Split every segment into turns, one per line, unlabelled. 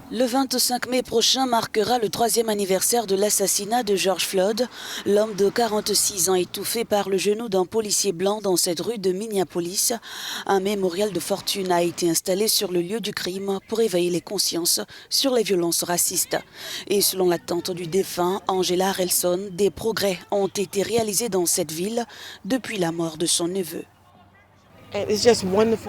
Le 25 mai prochain marquera le 3e anniversaire de l'assassinat de George Floyd. L'homme de 46 ans étouffé par le genou d'un policier blanc dans cette rue de Minneapolis. Un mémorial de fortune a été installé sur le lieu du crime pour éveiller les consciences sur les violences racistes. Et selon la tante du défunt, Angela Harrelson, des progrès ont été réalisés dans cette ville depuis la mort de son neveu.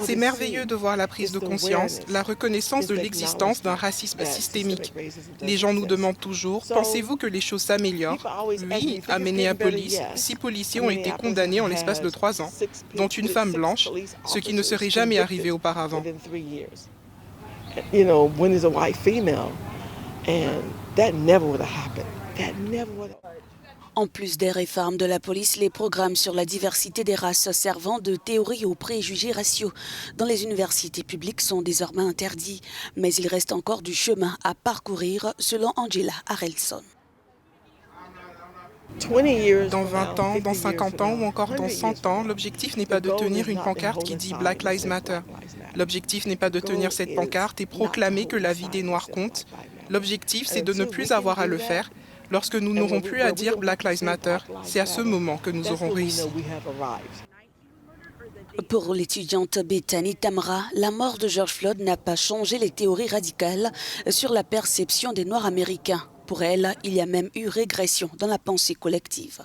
C'est merveilleux de voir la prise de conscience, la reconnaissance de l'existence d'un racisme systémique. Les gens nous demandent toujours, pensez-vous que les choses s'améliorent? Oui, à Minneapolis, 6 policiers ont été condamnés en l'espace de 3 ans, dont une femme blanche, ce qui ne serait jamais arrivé auparavant.
En plus des réformes de la police, les programmes sur la diversité des races servant de théorie aux préjugés raciaux dans les universités publiques sont désormais interdits. Mais il reste encore du chemin à parcourir, selon Angela Harrelson.
Dans 20 ans, dans 50 ans ou encore dans 100 ans, l'objectif n'est pas de tenir une pancarte qui dit Black Lives Matter. L'objectif n'est pas de tenir cette pancarte et proclamer que la vie des Noirs compte. L'objectif, c'est de ne plus avoir à le faire. Lorsque nous n'aurons plus à dire Black Lives Matter, c'est à ce moment que nous aurons réussi.
Pour l'étudiante Bethany Tamra, la mort de George Floyd n'a pas changé les théories radicales sur la perception des Noirs américains. Pour elle, il y a même eu régression dans la pensée collective.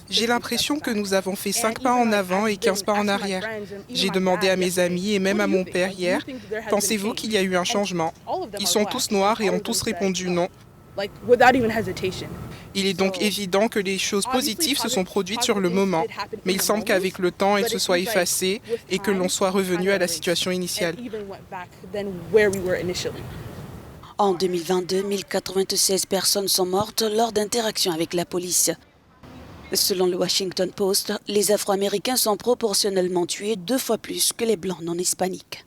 J'ai l'impression que nous avons fait 5 pas en avant et 15 pas en arrière. J'ai demandé à mes amis et même à mon père hier, pensez-vous qu'il y a eu un changement? Ils sont tous noirs et ont tous répondu non. Il est donc évident que les choses positives se sont produites sur le moment, mais il semble qu'avec le temps, elles se soient effacées et que l'on soit revenu à la situation initiale.
En 2022, 1096 personnes sont mortes lors d'interactions avec la police. Selon le Washington Post, les Afro-Américains sont proportionnellement tués 2 fois plus que les Blancs non hispaniques.